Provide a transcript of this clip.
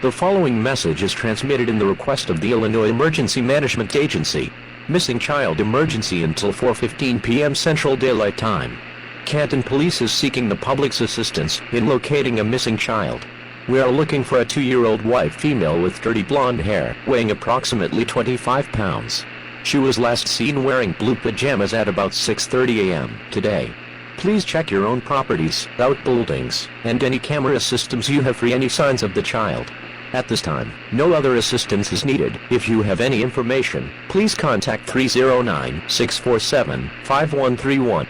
The following message is transmitted in the request of the Illinois Emergency Management Agency. Missing child emergency until 4:15 p.m. Central Daylight Time. Canton Police is seeking the public's assistance in locating a missing child. We are looking for a 2-year-old white female with dirty blonde hair, weighing approximately 25 pounds. She was last seen wearing blue pajamas at about 6:30 a.m. today. Please check your own properties, outbuildings, and any camera systems you have for any signs of the child. At this time, no other assistance is needed. If you have any information, please contact 309-647-5131.